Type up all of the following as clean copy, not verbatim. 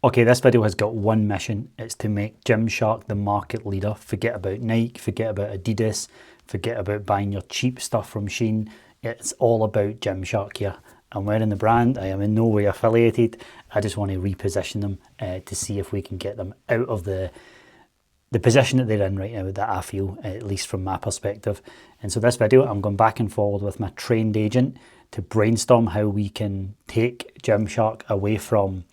Okay, this video has got one mission. It's to make Gymshark the market leader. Forget about Nike, forget about Adidas, forget about buying your cheap stuff from Shein. It's all about Gymshark here. I'm wearing the brand. I am in no way affiliated. I just want to reposition them to see if we can get them out of the position that they're in right now that I feel, at least from my perspective. And so this video, I'm going back and forward with my trained agent to brainstorm how we can take Gymshark away from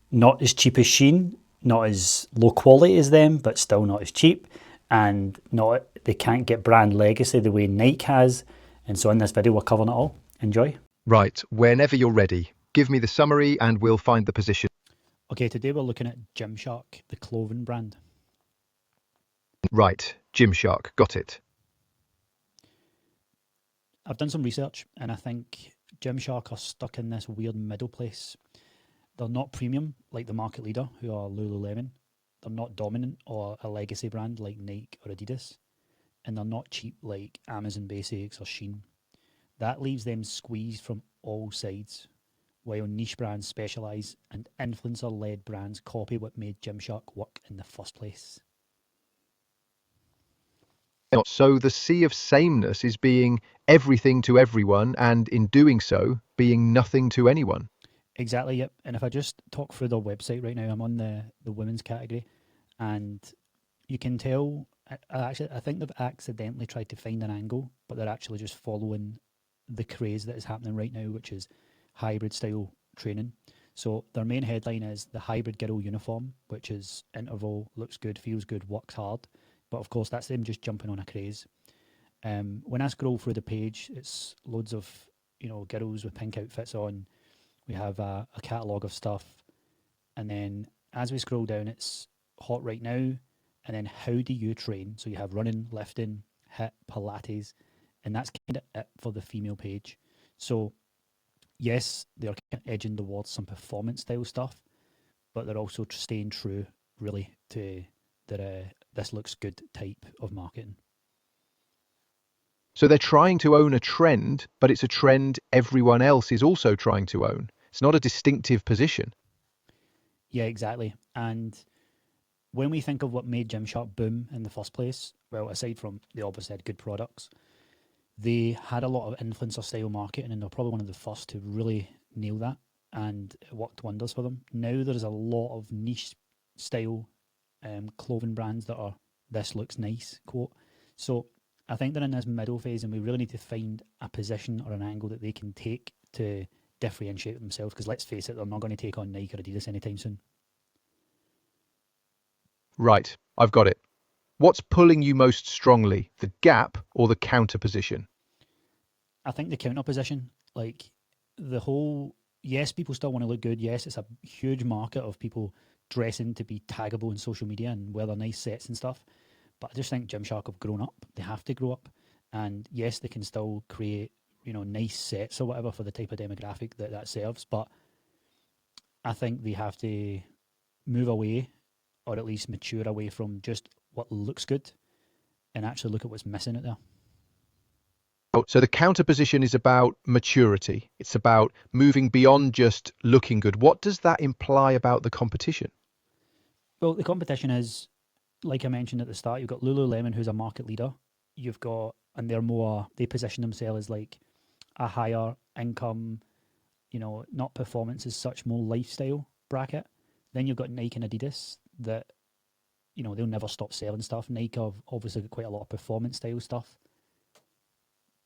not as cheap as Shein, not as low quality as them, but still not as cheap, and not they can't get brand legacy the way Nike has. And so in this video, we're covering it all. Enjoy. Right, whenever you're ready, give me the summary and we'll find the position. Okay, today we're looking at Gymshark, the clothing brand. Right, Gymshark, got it. I've done some research and I think Gymshark are stuck in this weird middle place. They're not premium like the market leader, who are Lululemon. They're not dominant or a legacy brand like Nike or Adidas. And they're not cheap like Amazon Basics or Shein. That leaves them squeezed from all sides, while niche brands specialise and influencer-led brands copy what made Gymshark work in the first place. So the sea of sameness is being everything to everyone and in doing so, being nothing to anyone. Exactly, yep. And if I just talk through their website right now, I'm on the women's category, and you can tell. I think they've accidentally tried to find an angle, but they're actually just following the craze that is happening right now, which is hybrid style training. So their main headline is the hybrid girl uniform, which is interval, looks good, feels good, works hard. But of course, that's them just jumping on a craze. When I scroll through the page, it's loads of girls with pink outfits on. We have a catalogue of stuff. And then as we scroll down, it's hot right now. And then how do you train? So you have running, lifting, HIIT, Pilates. And that's kind of it for the female page. So yes, they're kind of edging towards some performance style stuff, but they're also staying true really to their this looks good type of marketing. So they're trying to own a trend, but it's a trend everyone else is also trying to own. It's not a distinctive position. Yeah, exactly. And when we think of what made Gymshark boom in the first place, well, aside from they obviously had good products, they had a lot of influencer style marketing, and they're probably one of the first to really nail that, and it worked wonders for them. Now there's a lot of niche style clothing brands that are "this looks nice" quote. So I think they're in this middle phase, and we really need to find a position or an angle that they can take to differentiate themselves. Because let's face it, they're not going to take on Nike or Adidas anytime soon. Right, I've got it. What's pulling you most strongly, the gap or the counter position? I think the counter position, like the whole, yes, people still want to look good. Yes, it's a huge market of people dressing to be taggable in social media and wear their nice sets and stuff. But I just think Gymshark have grown up. They have to grow up. And yes, they can still create, nice sets or whatever for the type of demographic that serves. But I think they have to move away, or at least mature away from just what looks good and actually look at what's missing out there. So the counter position is about maturity. It's about moving beyond just looking good. What does that imply about the competition? Well, the competition is, like I mentioned at the start, you've got Lululemon, who's a market leader. You've got, and they position themselves as like a higher income, not performance as such, more lifestyle bracket. Then you've got Nike and Adidas that, they'll never stop selling stuff. Nike have obviously got quite a lot of performance style stuff.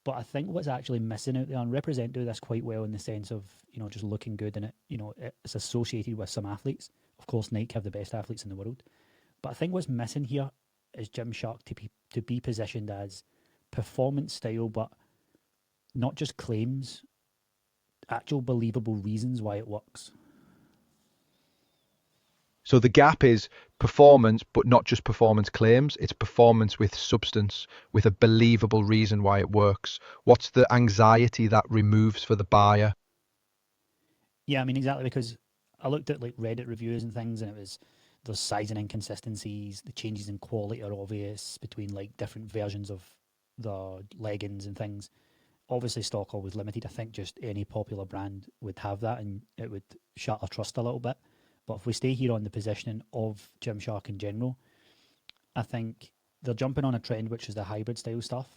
But I think what's actually missing out there, and Represent do this quite well in the sense of, just looking good, and it's associated with some athletes. Of course, Nike have the best athletes in the world. But I think what's missing here is Gymshark to be positioned as performance style, but not just claims, actual believable reasons why it works. So the gap is performance, but not just performance claims. It's performance with substance, with a believable reason why it works. What's the anxiety that removes for the buyer? Yeah, I mean, exactly, because I looked at like Reddit reviews and things, and it was there's sizing inconsistencies, the changes in quality are obvious between like different versions of the leggings and things. Obviously, stock always limited. I think just any popular brand would have that, and it would shatter trust a little bit. But if we stay here on the positioning of Gymshark in general, I think they're jumping on a trend which is the hybrid style stuff,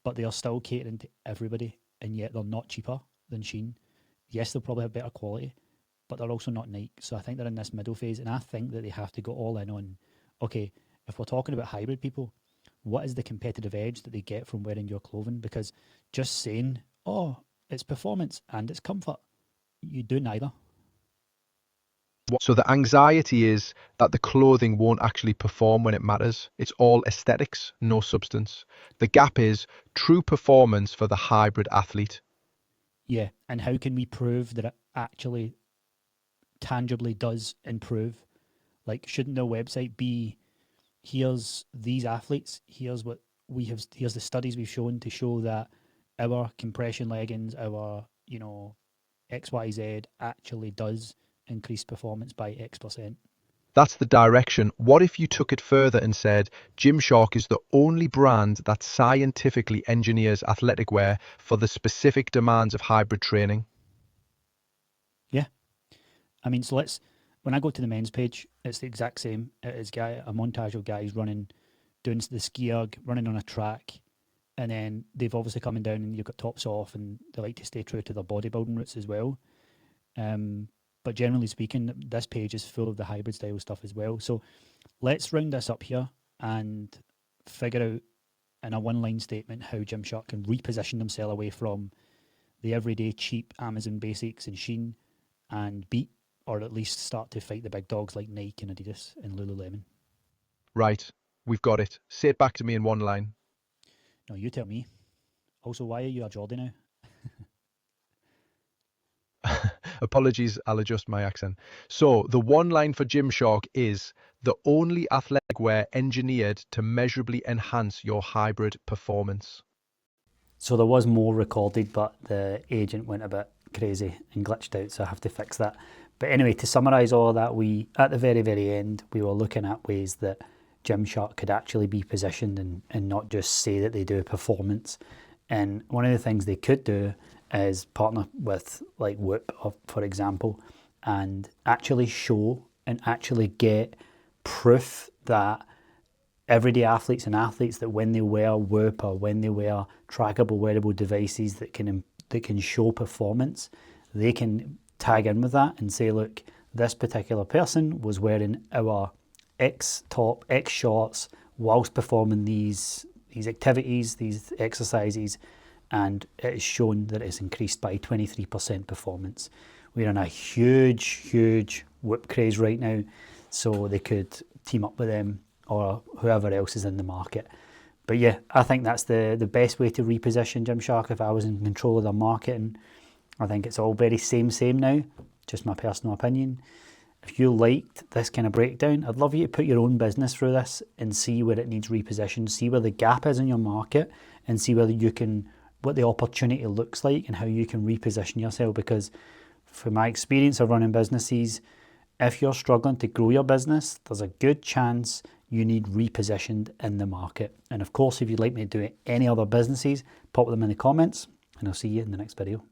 but they are still catering to everybody, and yet they're not cheaper than Shein. Yes, they'll probably have better quality, but they're also not Nike. So I think they're in this middle phase, and I think that they have to go all in on, okay, if we're talking about hybrid people, what is the competitive edge that they get from wearing your clothing? Because just saying, oh, it's performance and it's comfort, you do neither. So the anxiety is that the clothing won't actually perform when it matters. It's all aesthetics, no substance. The gap is true performance for the hybrid athlete. Yeah, and how can we prove that it actually tangibly does improve? Like, shouldn't their website be, here's these athletes, here's what we have, here's the studies we've shown to show that our compression leggings, our, XYZ actually does increase performance by X%. That's the direction. What if you took it further and said Gymshark is the only brand that scientifically engineers athletic wear for the specific demands of hybrid training? Yeah. I mean, so when I go to the men's page, it's the exact same. It is a montage of guys running, doing the ski erg, running on a track, and then they've obviously coming down and you've got tops off, and they like to stay true to their bodybuilding roots as well. But generally speaking, this page is full of the hybrid style stuff as well. So let's round this up here and figure out in a one-line statement how Gymshark can reposition themselves away from the everyday cheap Amazon basics and Shein and beat, or at least start to fight the big dogs like Nike and Adidas and Lululemon. Right, we've got it. Say it back to me in one line. No, you tell me. Also, why are you a Geordie now? Apologies, I'll adjust my accent. So, the one line for Gymshark is the only athletic wear engineered to measurably enhance your hybrid performance. So there was more recorded, but the agent went a bit crazy and glitched out, so I have to fix that. But anyway, to summarise all of that, we, at the very, very end, we were looking at ways that Gymshark could actually be positioned and not just say that they do performance. And one of the things they could do is partner with like Whoop, for example, and actually show and actually get proof that everyday athletes and athletes, that when they wear Whoop or when they wear trackable wearable devices that can show performance, they can tag in with that and say, look, this particular person was wearing our X top, X shorts whilst performing these activities, these exercises, and it is shown that it's increased by 23% performance. We're in a huge Whoop craze right now, so they could team up with them or whoever else is in the market. But yeah, I think that's the best way to reposition Gymshark if I was in control of their marketing. I think it's all very same now, just my personal opinion. If you liked this kind of breakdown, I'd love you to put your own business through this and see where it needs repositioned, see where the gap is in your market, and see whether you can, what the opportunity looks like and how you can reposition yourself. Because from my experience of running businesses, if you're struggling to grow your business, there's a good chance you need repositioned in the market. And of course, if you'd like me to do any other businesses, pop them in the comments, and I'll see you in the next video.